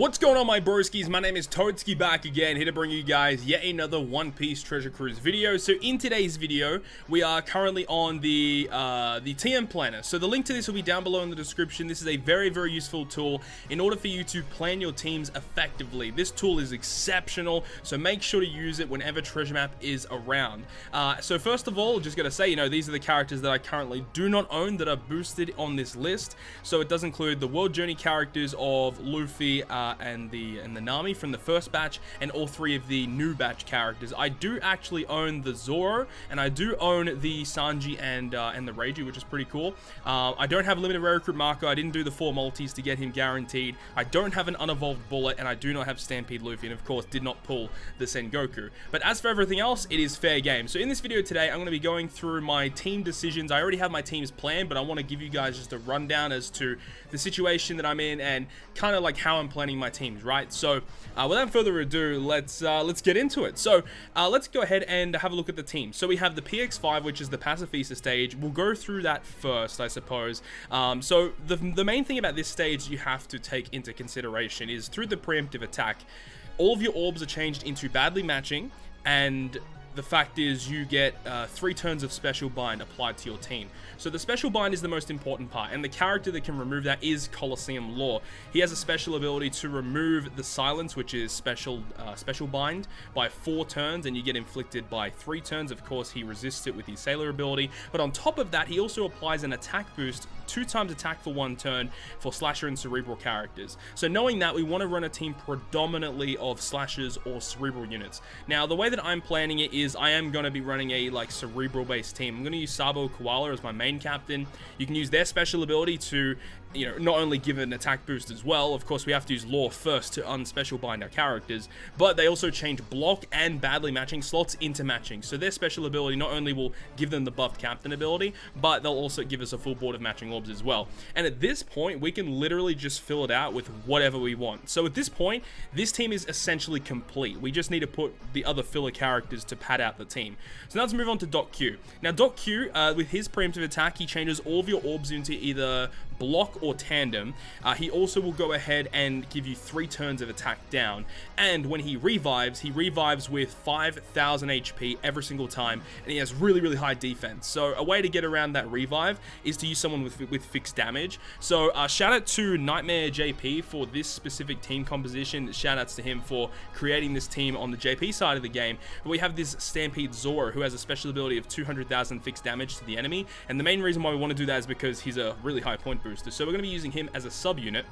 What's going on, my broskies? My name is Toadskii, back again, here to bring you guys yet another One Piece Treasure Cruise video. So in today's video, we are currently on the TM planner. So the link to this will be down below in the description. This is a very, very useful tool in order for you to plan your teams effectively. This tool is exceptional, so make sure to use it whenever treasure map is around. So first of all, just gotta say, you know, these are the characters that I currently do not own that are boosted on this list. So it does include the World Journey characters of Luffy, and the Nami from the first batch, and all three of the new batch characters. I do actually own the Zoro, and I do own the Sanji and the Reiji, which is pretty cool. I don't have a limited rare recruit marker. I didn't do the 4 multis to get him guaranteed. I don't have an unevolved bullet, and I do not have Stampede Luffy, and of course did not pull the Sengoku. But as for everything else, it is fair game. So in this video today, I'm going to be going through my team decisions. I already have my teams planned, but I want to give you guys just a rundown as to the situation that I'm in and kind of like how I'm planning my teams, right? So without further ado, let's get into it. So let's go ahead and have a look at the team. So we have the PX5, which is the Pacifista stage. We'll go through that first, I suppose. So the main thing about this stage you have to take into consideration is through the preemptive attack, all of your orbs are changed into badly matching, and the fact is you get 3 turns of special bind applied to your team. So the special bind is the most important part, and the character that can remove that is Colosseum Law. He has a special ability to remove the silence, which is special bind, by 4 turns, and you get inflicted by 3 turns. Of course, he resists it with his sailor ability, but on top of that, he also applies an attack boost, 2 times attack for 1 turn for slasher and cerebral characters. So knowing that, we want to run a team predominantly of slashers or cerebral units. Now, the way that I'm planning it is I am going to be running a cerebral based team. I'm going to use Sabo Coalla as my main captain. You can use their special ability to, you know, not only give an attack boost as well. Of course, we have to use Law first to unspecial bind our characters, but they also change block and badly matching slots into matching. So their special ability not only will give them the buffed captain ability, but they'll also give us a full board of matching orbs as well. And at this point, we can literally just fill it out with whatever we want. So at this point, this team is essentially complete. We just need to put the other filler characters to pad out the team. So now let's move on to Doc Q. Now Doc Q, with his preemptive attack, he changes all of your orbs into either block or tandem. He also will go ahead and give you 3 turns of attack down, and when he revives with 5,000 HP every single time, and he has really, really high defense. So a way to get around that revive is to use someone with fixed damage. So shout out to Nightmare JP for this specific team composition. Shout outs to him for creating this team on the JP side of the game. But we have this Stampede Zoro, who has a special ability of 200,000 fixed damage to the enemy, and the main reason why we want to do that is because he's a really high point booster. So we're going to be using him as a sub-unit.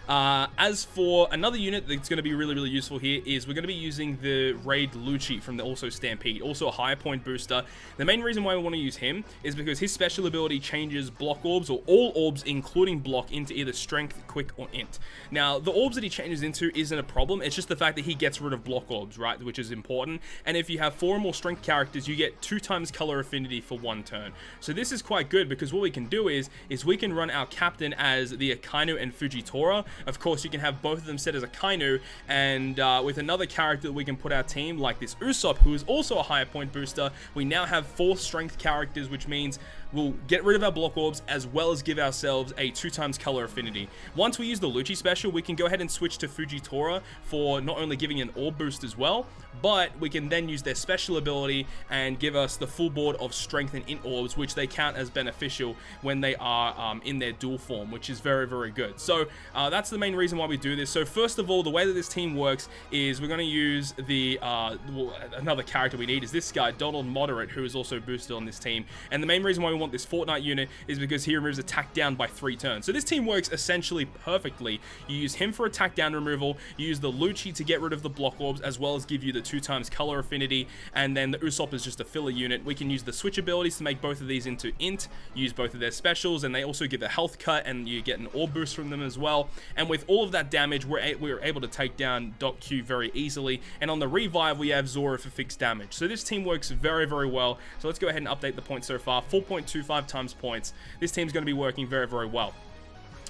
As for another unit that's going to be really, really useful here is we're going to be using the Raid Lucci from the also Stampede, also a higher point booster. The main reason why we want to use him is because his special ability changes block orbs, or all orbs including block, into either strength, quick, or int. Now, the orbs that he changes into isn't a problem. It's just the fact that he gets rid of block orbs, right, which is important. And if you have 4 or more strength characters, you get 2 times color affinity for 1 turn. So this is quite good, because what we can do is we can run our captain as the Akainu and Fujitora. Of course, you can have both of them set as Akainu, and with another character that we can put our team, like this Usopp, who is also a higher point booster, we now have 4 strength characters, which means we'll get rid of our block orbs as well as give ourselves a 2 times color affinity. Once we use the Lucci special, we can go ahead and switch to Fujitora for not only giving an orb boost as well, but we can then use their special ability and give us the full board of strength and int orbs, which they count as beneficial when they are in their dual form, which is very, very good. So that's the main reason why we do this. So first of all, the way that this team works is we're going to use the another character we need is this guy, Donald Moderate, who is also boosted on this team. And the main reason why we want this Fortnite unit is because he removes attack down by 3 turns. So this team works essentially perfectly. You use him for attack down removal, you use the Lucci to get rid of the block orbs, as well as give you the 2 times color affinity, and then the Usopp is just a filler unit. We can use the switch abilities to make both of these into int, use both of their specials, and they also give a health cut, and you get an orb boost from them as well. And with all of that damage, we're able to take down Doc Q very easily, and on the revive, we have Zoro for fixed damage. So this team works very, very well. So let's go ahead and update the points so far. 4.25 times points. This team's going to be working very, very well.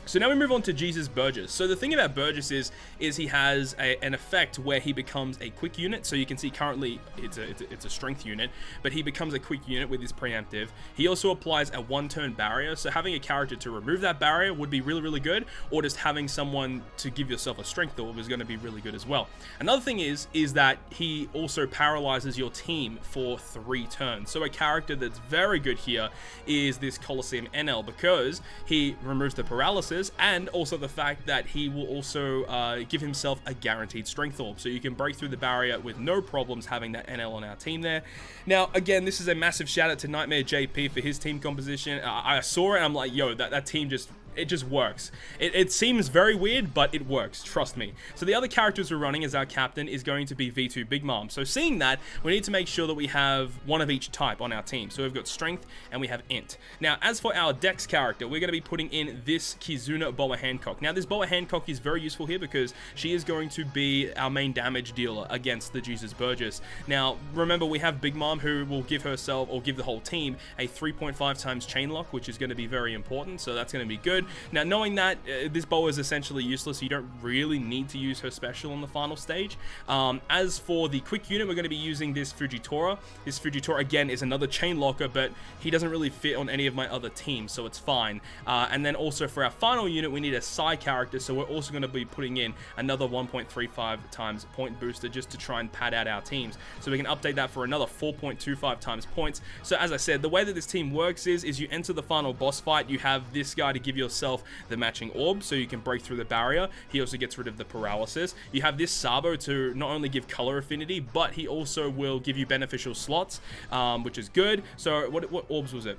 So now we move on to Jesus Burgess. So the thing about Burgess is he has an effect where he becomes a quick unit. So you can see currently it's a strength unit, but he becomes a quick unit with his preemptive. He also applies a 1-turn barrier. So having a character to remove that barrier would be really, really good, or just having someone to give yourself a strength orb is going to be really good as well. Another thing is that he also paralyzes your team for 3 turns. So a character that's very good here is this Colosseum NL, because he removes the paralysis, and also the fact that he will also give himself a guaranteed strength orb, so you can break through the barrier with no problems having that NL on our team there. Now again, this is a massive shout out to Nightmare JP for his team composition. I saw it and I'm like, yo, that team just works. It seems very weird, but it works, trust me. So the other characters we're running as our captain is going to be V2 Big Mom. So seeing that, we need to make sure that we have one of each type on our team. So we've got strength and we have int. Now as for our Dex character, we're going to be putting in this Kizuna Boa Hancock. Now this Boa Hancock is very useful here because she is going to be our main damage dealer against the Jesus Burgess. Now remember, we have Big Mom who will give herself, or give the whole team, a 3.5 times chain lock, which is going to be very important, so that's going to be good. Now knowing that this bow is essentially useless, you don't really need to use her special on the final stage. As for the quick unit, we're going to be using this Fujitora. This Fujitora again is another chain locker, but he doesn't really fit on any of my other teams, so it's fine. And then also for our final unit, we need a Psy character, so we're also going to be putting in another 1.35 times point booster just to try and pad out our teams. So we can update that for another 4.25 times points. So as I said, the way that this team works is you enter the final boss fight, you have this guy to give yourself the matching orb so you can break through the barrier. He also gets rid of the paralysis. You have this Sabo to not only give color affinity, but he also will give you beneficial slots, which is good. So what orbs was it?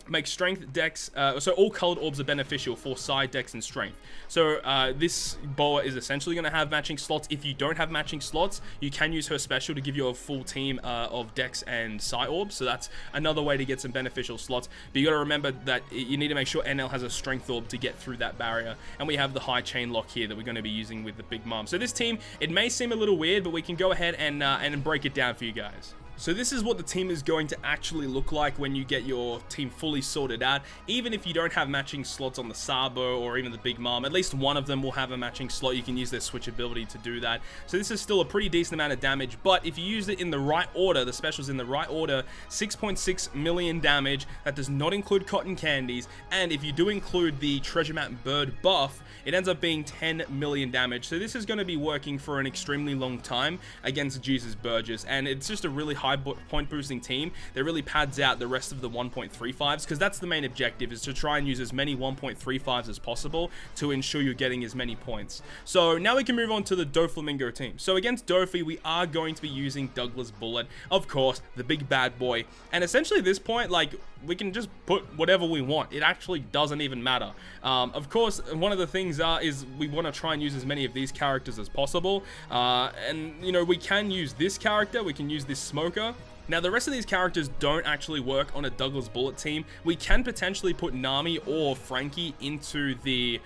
Make strength, dex, so all colored orbs are beneficial for side, dex, and strength. So this boa is essentially going to have matching slots. If you don't have matching slots, you can use her special to give you a full team of dex and psi orbs. So that's another way to get some beneficial slots. But you got to remember that you need to make sure NL has a strength orb to get through that barrier. And we have the high chain lock here that we're going to be using with the Big Mom. So this team, it may seem a little weird, but we can go ahead and break it down for you guys. So this is what the team is going to actually look like when you get your team fully sorted out. Even if you don't have matching slots on the Sabo or even the Big Mom, at least one of them will have a matching slot. You can use their switch ability to do that. So this is still a pretty decent amount of damage, but if you use it in the right order, the specials in the right order, 6.6 million damage. That does not include cotton candies, and if you do include the treasure map bird buff, it ends up being 10 million damage. So this is going to be working for an extremely long time against Jesus Burgess, and it's just a really high point boosting team that really pads out the rest of the 1.35s, because that's the main objective, is to try and use as many 1.35s as possible to ensure you're getting as many points. So now we can move on to the Doflamingo team. So against Dofi, we are going to be using Douglas Bullet, of course, the big bad boy, and essentially at this point, like, we can just put whatever we want. It actually doesn't even matter. Of course, one of the things is we want to try and use as many of these characters as possible. And, you know, we can use this character. We can use this smoker. Now, the rest of these characters don't actually work on a Douglas Bullet team. We can potentially put Nami or Frankie into the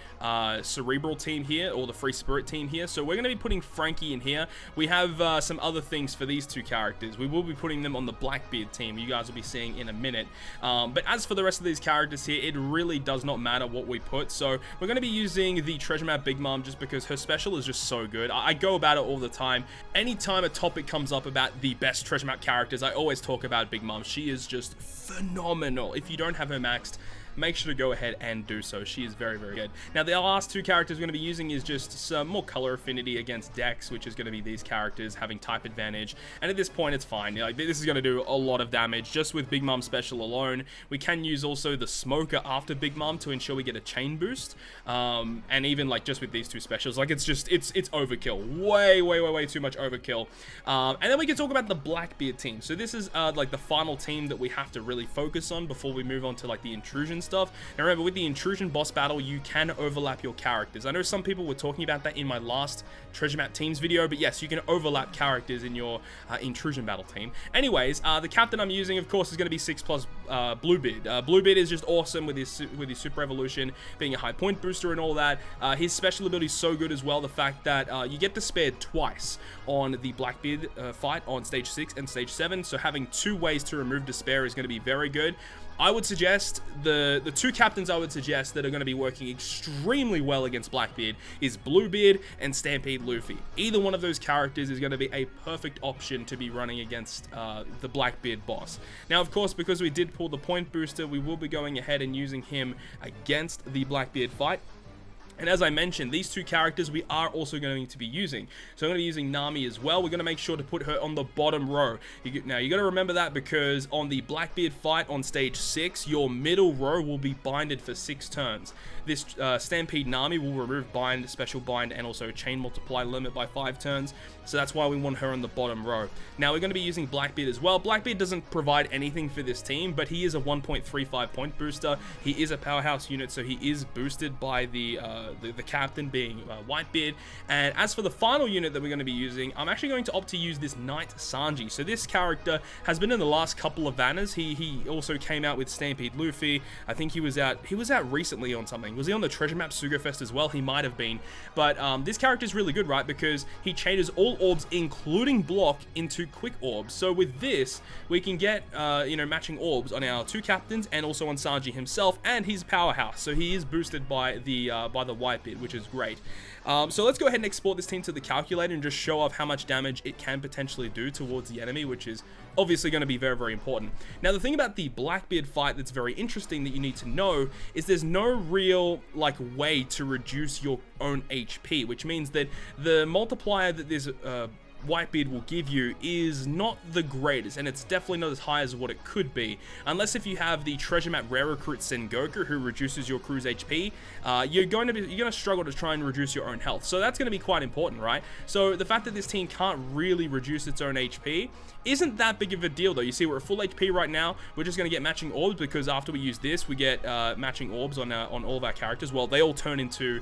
Cerebral team here, or the Free Spirit team here. So we're going to be putting Frankie in here. We have some other things for these two characters. We will be putting them on the Blackbeard team. You guys will be seeing in a minute. But as for the rest of these characters here, it really does not matter what we put. So we're going to be using the Treasure Map Big Mom just because her special is just so good. I go about it all the time. Anytime a topic comes up about the best Treasure Map characters, I always talk about Big Mom. She is just phenomenal. If you don't have her maxed, make sure to go ahead and do so. She is very, very good. Now, the last two characters we're going to be using is just some more color affinity against Dex, which is going to be these characters having type advantage. And at this point, it's fine. Like, this is going to do a lot of damage just with Big Mom special alone. We can use also the Smoker after Big Mom to ensure we get a chain boost. And even like just with these two specials, like it's overkill. Way too much overkill. And then we can talk about the Blackbeard team. So this is like the final team that we have to really focus on before we move on to like the intrusion stuff. Now remember, with the intrusion boss battle, you can overlap your characters. I know some people were talking about that in my last treasure map teams video, but yes, you can overlap characters in your intrusion battle team. Anyways, the captain I'm using, of course, is going to be 6+ Bluebeard. Bluebeard is just awesome with his super evolution, being a high point booster and all that. His special ability is so good as well. The fact that you get despaired twice on the Blackbeard fight on stage 6 and stage 7, so having 2 ways to remove despair is going to be very good. I would suggest the 2 captains I would suggest that are going to be working extremely well against Blackbeard is Bluebeard and Stampede Luffy. Either one of those characters is going to be a perfect option to be running against the Blackbeard boss. Now, of course, because we did pull the point booster, we will be going ahead and using him against the Blackbeard fight. And as I mentioned, these 2 characters we are also going to be using. So I'm going to be using Nami as well. We're going to make sure to put her on the bottom row. Now, you got to remember that because on the Blackbeard fight on stage 6, your middle row will be binded for 6 turns. This Stampede Nami will remove bind, special bind, and also chain multiply limit by 5 turns. So that's why we want her on the bottom row. Now, we're going to be using Blackbeard as well. Blackbeard doesn't provide anything for this team, but he is a 1.35 point booster. He is a powerhouse unit, so he is boosted by the captain being Whitebeard. And as for the final unit that we're going to be using, I'm actually going to opt to use this Knight Sanji. So this character has been in the last couple of banners. He also came out with Stampede Luffy. I think he was out recently on something. Was he on the Treasure Map Suga Fest as well? He might have been. But this character is really good, right? Because he changes all orbs, including block, into quick orbs. So with this, we can get matching orbs on our 2 captains and also on Sanji himself, and he's powerhouse. So he is boosted by the Whitebeard, which is great. So let's go ahead and export this team to the calculator and just show off how much damage it can potentially do towards the enemy, which is obviously going to be very, very important. Now, the thing about the Blackbeard fight that's very interesting that you need to know is there's no real way to reduce your own HP, which means that the multiplier that this Whitebeard will give you is not the greatest, and it's definitely not as high as what it could be, unless if you have the Treasure Map Rare Recruit Sengoku, who reduces your crew's HP. You're going to struggle to try and reduce your own health, so that's going to be quite important, right? So the fact that this team can't really reduce its own HP isn't that big of a deal, though. You see, we're at full HP right now. We're just going to get matching orbs because after we use this, we get matching orbs on all of our characters. Well, they all turn into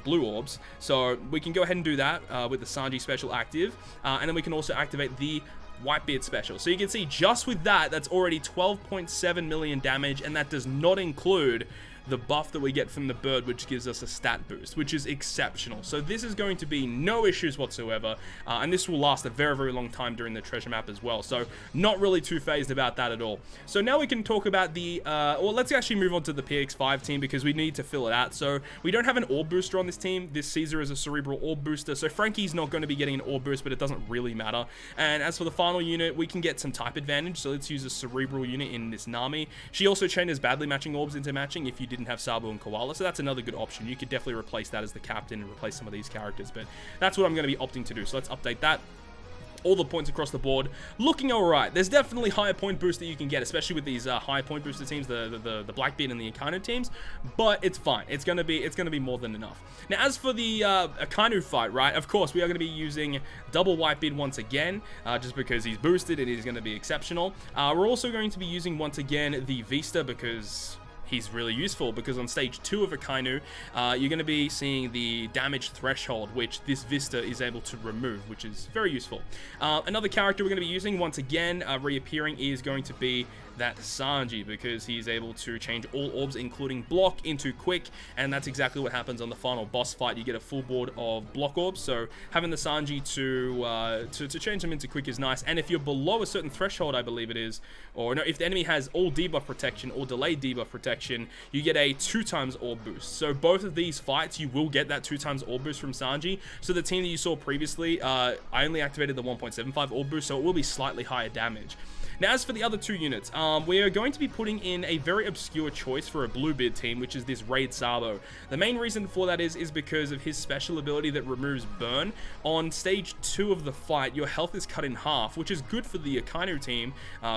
blue orbs, so we can go ahead and do that with the Sanji special active, and then we can also activate the Whitebeard special. So you can see just with that, that's already 12.7 million damage, and that does not include the buff that we get from the bird, which gives us a stat boost, which is exceptional. So this is going to be no issues whatsoever, and this will last a very, very long time during the treasure map as well. So not really too phased about that at all. So now we can talk about the, well, let's actually move on to the PX5 team because we need to fill it out. So we don't have an orb booster on this team. This Caesar is a cerebral orb booster, so Frankie's not going to be getting an orb boost, but it doesn't really matter. And as for the final unit, we can get some type advantage, so let's use a cerebral unit in this Nami. She also changes badly matching orbs into matching if you didn't have Sabo and Coalla, so that's another good option. You could definitely replace that as the captain and replace some of these characters, but that's what I'm going to be opting to do. So let's update that. All the points across the board looking all right. There's definitely higher point boost that you can get, especially with these high point booster teams, the Blackbeard and the Akainu teams, but it's fine. It's gonna be more than enough. Now, as for the Akainu fight, right, of course we are going to be using double Whitebeard once again, just because he's boosted and he's going to be exceptional. We're also going to be using once again the Vista because he's really useful, because on stage 2 of Akainu, you're going to be seeing the damage threshold, which this Vista is able to remove, which is very useful. Another character we're going to be using, once again, reappearing, is going to be that Sanji, because he's able to change all orbs, including block, into quick, and that's exactly what happens on the final boss fight. You get a full board of block orbs, so having the Sanji to change them into quick is nice. And if you're below a certain threshold, I believe it is, or no, if the enemy has all debuff protection or delayed debuff protection, you get a 2x orb boost. So both of these fights, you will get that 2x orb boost from Sanji. So the team that you saw previously, I only activated the 1.75 orb boost, so it will be slightly higher damage. Now, as for the other 2 units, we are going to be putting in a very obscure choice for a Bluebeard team, which is this Raid Sabo. The main reason for that is because of his special ability that removes burn. On stage 2 of the fight, your health is cut in half, which is good for the Akainu team,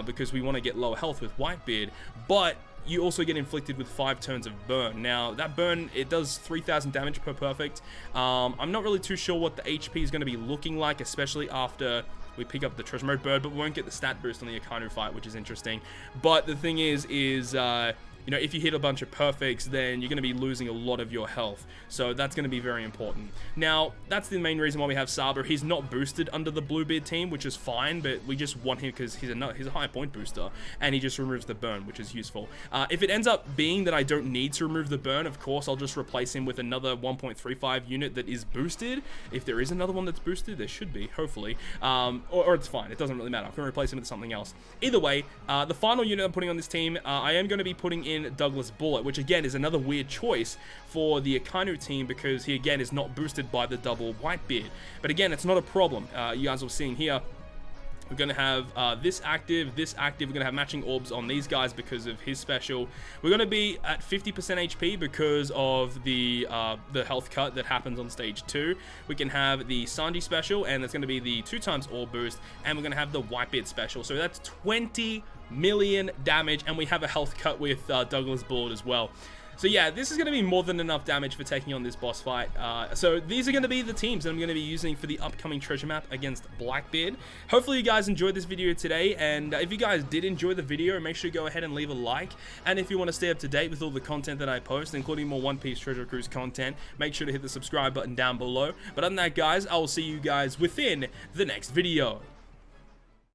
because we want to get lower health with Whitebeard, but you also get inflicted with 5 turns of burn. Now, that burn, it does 3,000 damage per perfect. I'm not really too sure what the HP is going to be looking like, especially after we pick up the treasure mode bird, but we won't get the stat boost on the Akainu fight, which is interesting. But the thing is you know, if you hit a bunch of perfects, then you're going to be losing a lot of your health. So that's going to be very important. Now, that's the main reason why we have Saba. He's not boosted under the Bluebeard team, which is fine, but we just want him because he's a high point booster, and he just removes the burn, which is useful. If it ends up being that I don't need to remove the burn, of course, I'll just replace him with another 1.35 unit that is boosted. If there is another one that's boosted, there should be, hopefully. Or it's fine. It doesn't really matter. I can replace him with something else. Either way, the final unit I'm putting on this team, I am going to be putting in Douglas Bullet, which again is another weird choice for the Akainu team because he again is not boosted by the double Whitebeard. But again, it's not a problem. You guys will see here. We're going to have this active. We're going to have matching orbs on these guys because of his special. We're going to be at 50% HP because of the health cut that happens on stage 2. We can have the Sanji special, and it's going to be the 2x orb boost, and we're going to have the Whitebeard special. So that's 20 million damage, and we have a health cut with Douglas Bullet as well. So yeah, this is going to be more than enough damage for taking on this boss fight. So these are going to be the teams that I'm going to be using for the upcoming treasure map against Blackbeard. Hopefully you guys enjoyed this video today, and if you guys did enjoy the video, make sure you go ahead and leave a like. And if you want to stay up to date with all the content that I post, including more One Piece Treasure Cruise content, make sure to hit the subscribe button down below. But other than that, guys, I will see you guys within the next video.